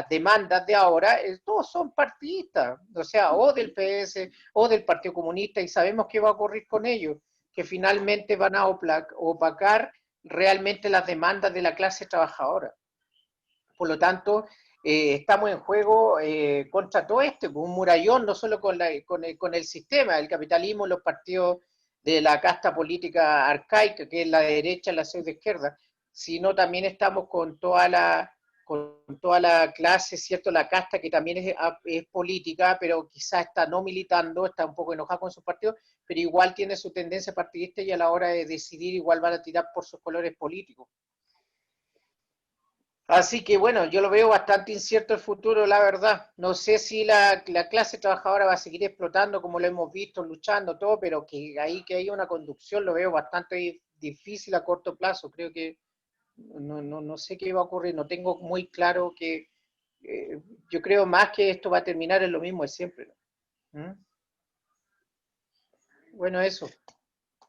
demandas de ahora, todos son partidistas, o sea, o del PS o del Partido Comunista, y sabemos qué va a ocurrir con ellos, que finalmente van a opacar realmente las demandas de la clase trabajadora. Por lo tanto, estamos en juego contra todo esto, un murallón no solo con el sistema, el capitalismo, los partidos de la casta política arcaica, que es la derecha, la pseudoizquierda, sino también estamos con toda la clase, ¿cierto?, la casta que también es política, pero quizás está no militando, está un poco enojada con sus partidos, pero igual tiene su tendencia partidista y a la hora de decidir igual van a tirar por sus colores políticos. Así que bueno, yo lo veo bastante incierto el futuro, la verdad. No sé si la clase trabajadora va a seguir explotando como lo hemos visto, luchando, todo, pero que haya una conducción lo veo bastante difícil a corto plazo. Creo que no sé qué va a ocurrir, no tengo muy claro que yo creo más que esto va a terminar en lo mismo de siempre. Bueno, eso.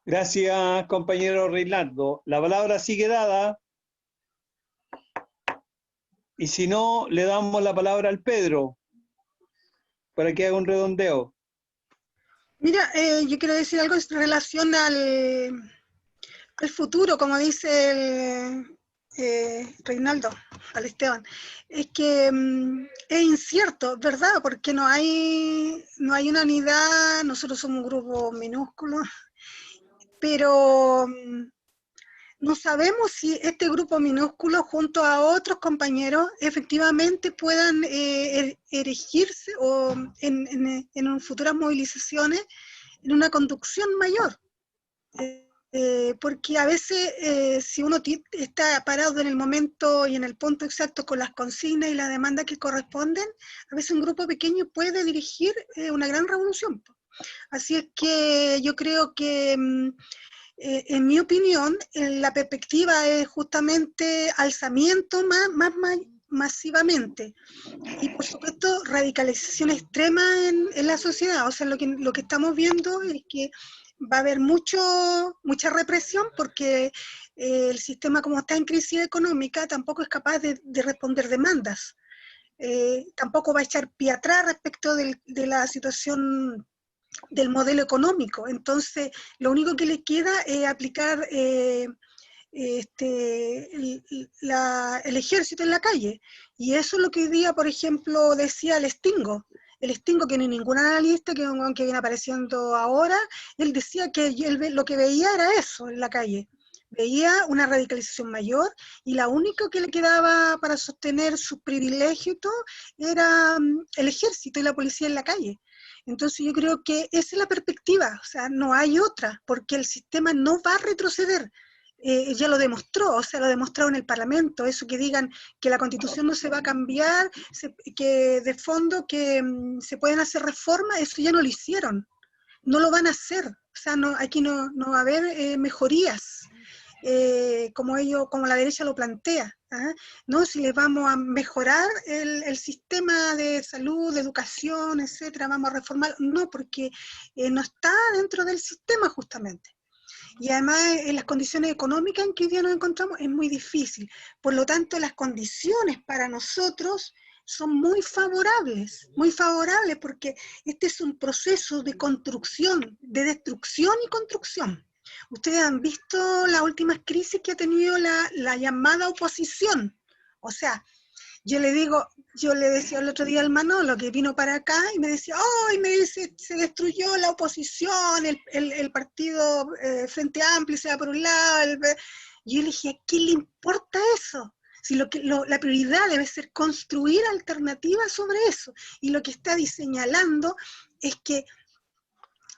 Gracias, compañero Reinaldo. La palabra sigue dada. Y si no, le damos la palabra al Pedro, para que haga un redondeo. Mira, yo quiero decir algo en relación al futuro, como dice Reinaldo, al Esteban, es que es incierto, ¿verdad? Porque no hay una unidad, nosotros somos un grupo minúsculo, pero no sabemos si este grupo minúsculo junto a otros compañeros efectivamente puedan erigirse o en futuras movilizaciones en una conducción mayor. Porque a veces si uno está parado en el momento y en el punto exacto con las consignas y las demandas que corresponden, a veces un grupo pequeño puede dirigir una gran revolución. Así es que yo creo que, en mi opinión, la perspectiva es justamente alzamiento más masivamente. Y por supuesto, radicalización extrema en la sociedad. O sea, lo que estamos viendo es que va a haber mucha represión porque el sistema, como está en crisis económica, tampoco es capaz de responder demandas. Tampoco va a echar pie atrás respecto de la situación del modelo económico. Entonces, lo único que le queda es aplicar el ejército en la calle. Y eso es lo que hoy día, por ejemplo, decía el Stingo, que no hay ningún analista que viene apareciendo ahora, él decía que lo que veía era eso en la calle. Veía una radicalización mayor y la única que le quedaba para sostener sus privilegios y todo era el ejército y la policía en la calle. Entonces yo creo que esa es la perspectiva, o sea, no hay otra, porque el sistema no va a retroceder. Ya lo demostró, o sea, lo demostró en el Parlamento, eso que digan que la Constitución no se va a cambiar, que de fondo que se pueden hacer reformas, eso ya no lo hicieron, no lo van a hacer, o sea, aquí no va a haber mejorías. Como la derecha lo plantea, ¿ah? No, si les vamos a mejorar el sistema de salud, de educación, etcétera, vamos a reformar, no, porque no está dentro del sistema justamente. Y además en las condiciones económicas en que hoy día nos encontramos es muy difícil. Por lo tanto, las condiciones para nosotros son muy favorables porque este es un proceso de construcción, de destrucción y construcción. Ustedes han visto las últimas crisis que ha tenido la llamada oposición. O sea, yo le decía el otro día al Manolo que vino para acá y me decía, se destruyó la oposición, el partido Frente Amplio se va por un lado. Y yo le dije, ¿a qué le importa eso? Si la prioridad debe ser construir alternativas sobre eso. Y lo que está señalando es que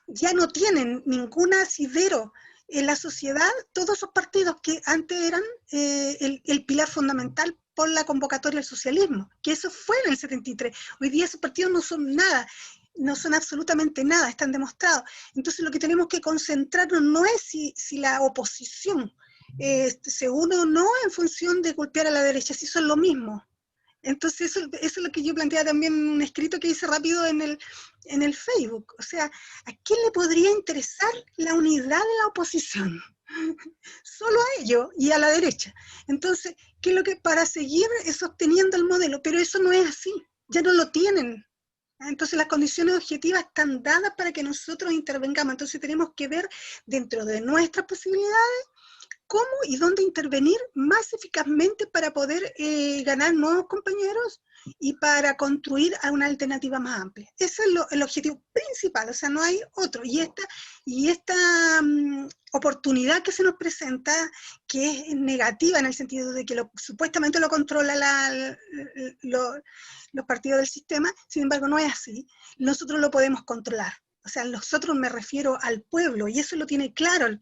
ya no tienen ningún asidero en la sociedad, todos esos partidos que antes eran el pilar fundamental por la convocatoria al socialismo, que eso fue en el 73. Hoy día esos partidos no son nada, no son absolutamente nada, están demostrados. Entonces lo que tenemos que concentrarnos no es si la oposición se une o no en función de golpear a la derecha, si son lo mismo. Entonces eso es lo que yo planteaba también en un escrito que hice rápido en el Facebook. O sea, ¿a quién le podría interesar la unidad de la oposición? Solo a ellos y a la derecha. Entonces, ¿qué es lo que para seguir sosteniendo el modelo? Pero eso no es así, ya no lo tienen. Entonces las condiciones objetivas están dadas para que nosotros intervengamos. Entonces tenemos que ver dentro de nuestras posibilidades cómo y dónde intervenir más eficazmente para poder ganar nuevos compañeros y para construir una alternativa más amplia. Ese es el objetivo principal, o sea, no hay otro. Y esta oportunidad que se nos presenta, que es negativa en el sentido de que supuestamente lo controla los partidos del sistema, sin embargo no es así. Nosotros lo podemos controlar. O sea, nosotros me refiero al pueblo, y eso lo tiene claro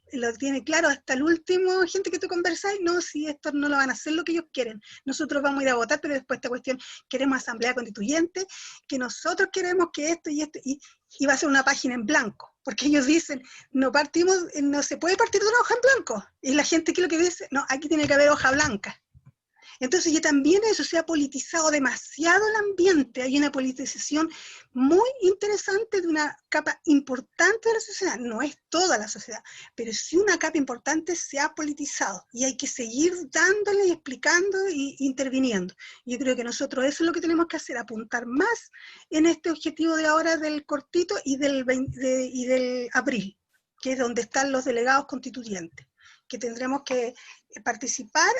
hasta el último gente que tú conversas, no, si estos no lo van a hacer lo que ellos quieren, nosotros vamos a ir a votar, pero después esta cuestión, queremos asamblea constituyente, que nosotros queremos que esto y va a ser una página en blanco, porque ellos dicen, no se puede partir de una hoja en blanco, y la gente, ¿qué es lo que dice? No, aquí tiene que haber hoja blanca. Entonces ya también eso se ha politizado demasiado el ambiente, hay una politización muy interesante de una capa importante de la sociedad, no es toda la sociedad, pero sí una capa importante se ha politizado y hay que seguir dándole y explicando e interviniendo. Yo creo que nosotros eso es lo que tenemos que hacer, apuntar más en este objetivo de ahora del cortito y del abril, que es donde están los delegados constituyentes, que tendremos que participar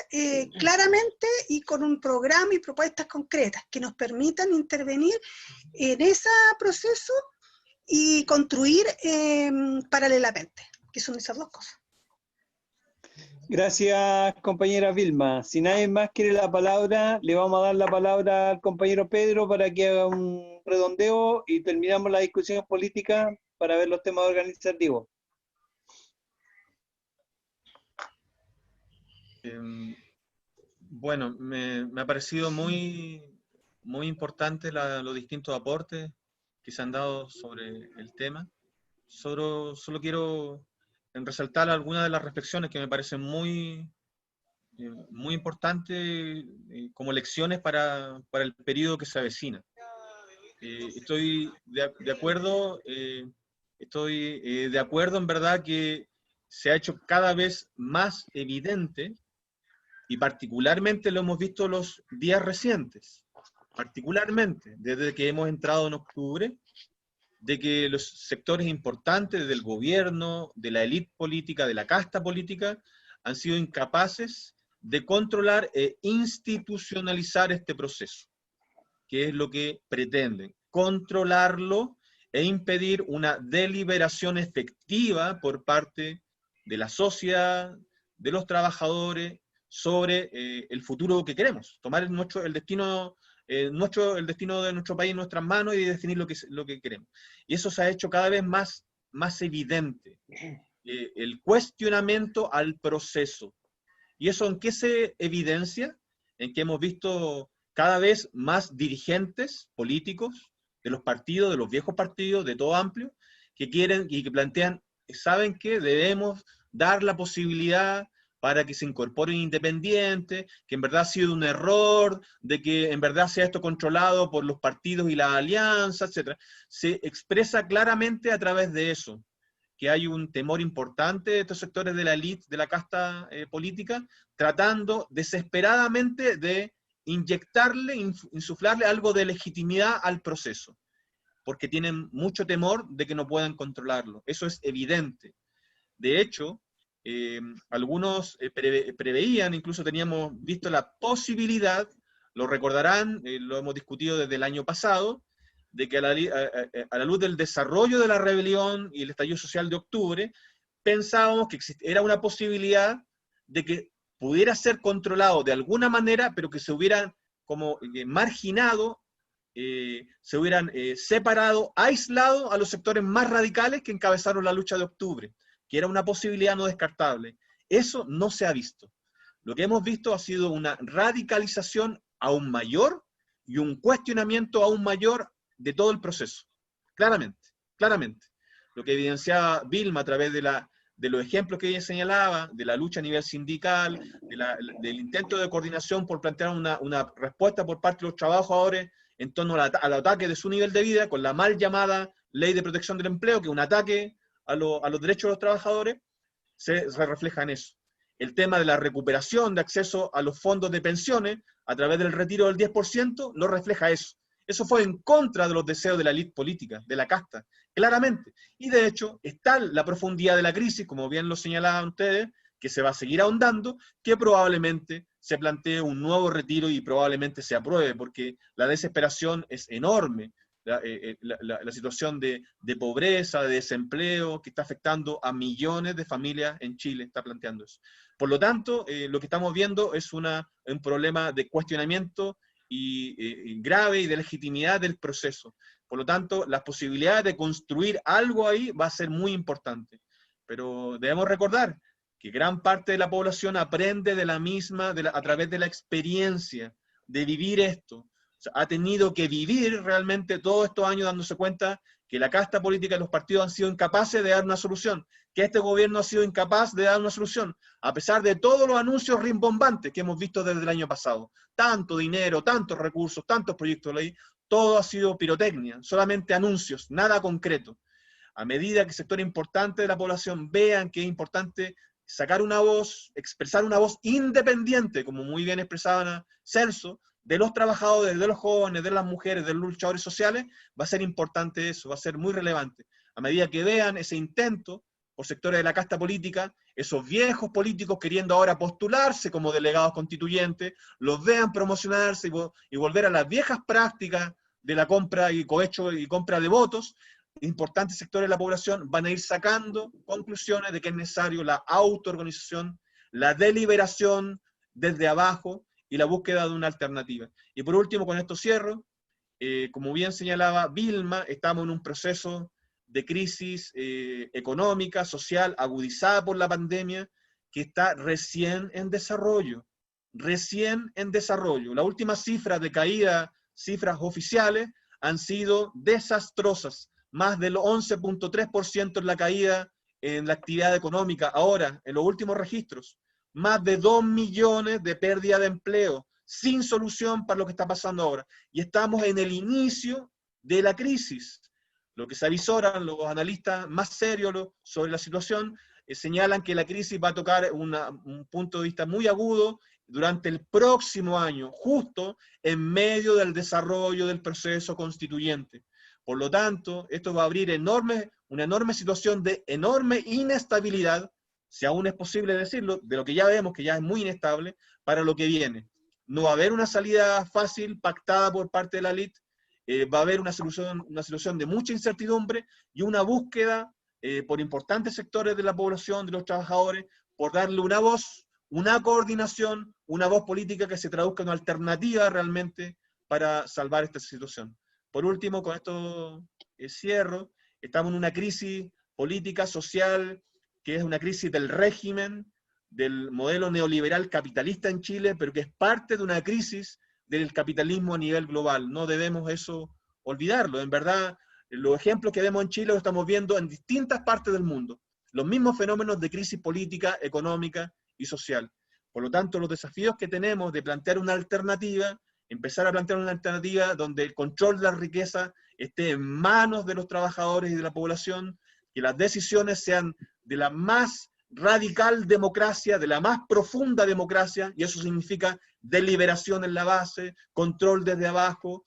claramente y con un programa y propuestas concretas que nos permitan intervenir en ese proceso y construir paralelamente, que son esas dos cosas. Gracias, compañera Vilma. Si nadie más quiere la palabra, le vamos a dar la palabra al compañero Pedro para que haga un redondeo y terminamos la discusión política para ver los temas organizativos. Bueno, me ha parecido muy importante los distintos aportes que se han dado sobre el tema. Solo quiero resaltar algunas de las reflexiones que me parecen muy importantes como lecciones para el periodo que se avecina. Estoy de acuerdo en verdad que se ha hecho cada vez más evidente, y particularmente lo hemos visto los días recientes, particularmente desde que hemos entrado en octubre, de que los sectores importantes del gobierno, de la élite política, de la casta política, han sido incapaces de controlar e institucionalizar este proceso, que es lo que pretenden, controlarlo e impedir una deliberación efectiva por parte de la sociedad, de los trabajadores, sobre el futuro que queremos, tomar el destino de nuestro país en nuestras manos y definir lo que queremos. Y eso se ha hecho cada vez más evidente, el cuestionamiento al proceso. ¿Y eso en qué se evidencia? En que hemos visto cada vez más dirigentes políticos de los partidos, de los viejos partidos, de todo amplio, que quieren y que plantean, ¿saben qué? Debemos dar la posibilidad para que se incorporen independientes, que en verdad ha sido un error, de que en verdad sea esto controlado por los partidos y la alianza, etc. Se expresa claramente a través de eso, que hay un temor importante de estos sectores de la élite, de la casta política, tratando desesperadamente de inyectarle, insuflarle algo de legitimidad al proceso, porque tienen mucho temor de que no puedan controlarlo. Eso es evidente. De hecho, algunos preveían, incluso teníamos visto la posibilidad, lo recordarán, lo hemos discutido desde el año pasado, de que a la luz del desarrollo de la rebelión y el estallido social de octubre, pensábamos que era una posibilidad de que pudiera ser controlado de alguna manera, pero que se hubieran como marginado, se hubieran separado, aislado a los sectores más radicales que encabezaron la lucha de octubre, que era una posibilidad no descartable. Eso no se ha visto. Lo que hemos visto ha sido una radicalización aún mayor y un cuestionamiento aún mayor de todo el proceso. Claramente, claramente. Lo que evidenciaba Vilma a través de los ejemplos que ella señalaba, de la lucha a nivel sindical, del intento de coordinación por plantear una respuesta por parte de los trabajadores en torno al ataque de su nivel de vida, con la mal llamada Ley de Protección del Empleo, que es un ataque a los derechos de los trabajadores, se refleja en eso. El tema de la recuperación de acceso a los fondos de pensiones a través del retiro del 10%, lo refleja eso. Eso fue en contra de los deseos de la élite política, de la casta, claramente. Y de hecho, está la profundidad de la crisis, como bien lo señalaban ustedes, que se va a seguir ahondando, que probablemente se plantee un nuevo retiro y probablemente se apruebe, porque la desesperación es enorme. La situación de pobreza, de desempleo, que está afectando a millones de familias en Chile, está planteando eso. Por lo tanto, lo que estamos viendo es un problema de cuestionamiento y grave y de legitimidad del proceso. Por lo tanto, las posibilidades de construir algo ahí va a ser muy importante. Pero debemos recordar que gran parte de la población aprende de la misma, a través de la experiencia, de vivir esto. O sea, ha tenido que vivir realmente todos estos años dándose cuenta que la casta política y los partidos han sido incapaces de dar una solución, que este gobierno ha sido incapaz de dar una solución, a pesar de todos los anuncios rimbombantes que hemos visto desde el año pasado. Tanto dinero, tantos recursos, tantos proyectos de ley, todo ha sido pirotecnia, solamente anuncios, nada concreto. A medida que sectores importantes de la población vean que es importante sacar una voz, expresar una voz independiente, como muy bien expresaba Celso, de los trabajadores, de los jóvenes, de las mujeres, de los luchadores sociales, va a ser importante eso, va a ser muy relevante. A medida que vean ese intento por sectores de la casta política, esos viejos políticos queriendo ahora postularse como delegados constituyentes, los vean promocionarse y volver a las viejas prácticas de la compra y cohecho y compra de votos. Importantes sectores de la población van a ir sacando conclusiones de que es necesario la autoorganización, la deliberación desde abajo y la búsqueda de una alternativa. Y por último, con esto cierro, como bien señalaba Vilma, estamos en un proceso de crisis económica, social, agudizada por la pandemia, que está recién en desarrollo. Recién en desarrollo. Las últimas cifras de caída, cifras oficiales, han sido desastrosas. Más del 11.3% en la caída en la actividad económica. Ahora, en los últimos registros, más de 2 millones de pérdida de empleo, sin solución para lo que está pasando ahora. Y estamos en el inicio de la crisis. Lo que se avisoran los analistas más serios sobre la situación señalan que la crisis va a tocar un punto de vista muy agudo durante el próximo año, justo en medio del desarrollo del proceso constituyente. Por lo tanto, esto va a abrir una enorme situación de enorme inestabilidad, si aún es posible decirlo, de lo que ya vemos que ya es muy inestable, para lo que viene. No va a haber una salida fácil, pactada por parte de la élite, va a haber una situación de mucha incertidumbre y una búsqueda por importantes sectores de la población, de los trabajadores, por darle una voz, una coordinación, una voz política que se traduzca en una alternativa realmente para salvar esta situación. Por último, con esto cierro, estamos en una crisis política, social, que es una crisis del régimen, del modelo neoliberal capitalista en Chile, pero que es parte de una crisis del capitalismo a nivel global. No debemos eso olvidarlo. En verdad, los ejemplos que vemos en Chile los estamos viendo en distintas partes del mundo. Los mismos fenómenos de crisis política, económica y social. Por lo tanto, los desafíos que tenemos de plantear una alternativa, empezar a plantear una alternativa donde el control de la riqueza esté en manos de los trabajadores y de la población, que las decisiones sean de la más radical democracia, de la más profunda democracia, y eso significa deliberación en la base, control desde abajo,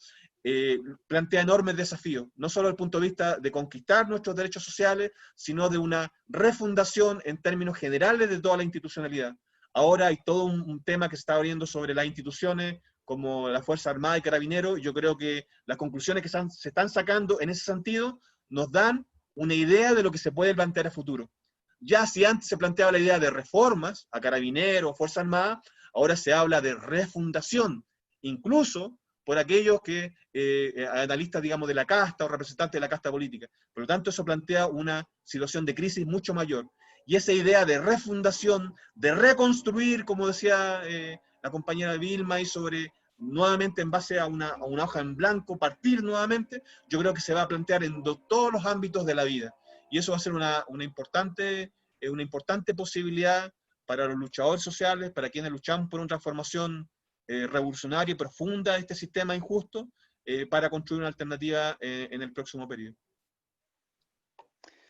plantea enormes desafíos, no solo desde el punto de vista de conquistar nuestros derechos sociales, sino de una refundación en términos generales de toda la institucionalidad. Ahora hay todo un tema que se está abriendo sobre las instituciones, como la Fuerza Armada y Carabineros. Yo creo que las conclusiones que se están sacando en ese sentido nos dan una idea de lo que se puede plantear a futuro. Ya si antes se planteaba la idea de reformas a Carabineros, Fuerza Armada, ahora se habla de refundación, incluso por aquellos que, analistas, digamos, de la casta o representantes de la casta política. Por lo tanto, eso plantea una situación de crisis mucho mayor. Y esa idea de refundación, de reconstruir, como decía la compañera Vilma, y sobre nuevamente en base a una hoja en blanco, partir nuevamente, yo creo que se va a plantear en todos los ámbitos de la vida. Y eso va a ser una importante posibilidad para los luchadores sociales, para quienes luchamos por una transformación revolucionaria y profunda de este sistema injusto, para construir una alternativa en el próximo periodo.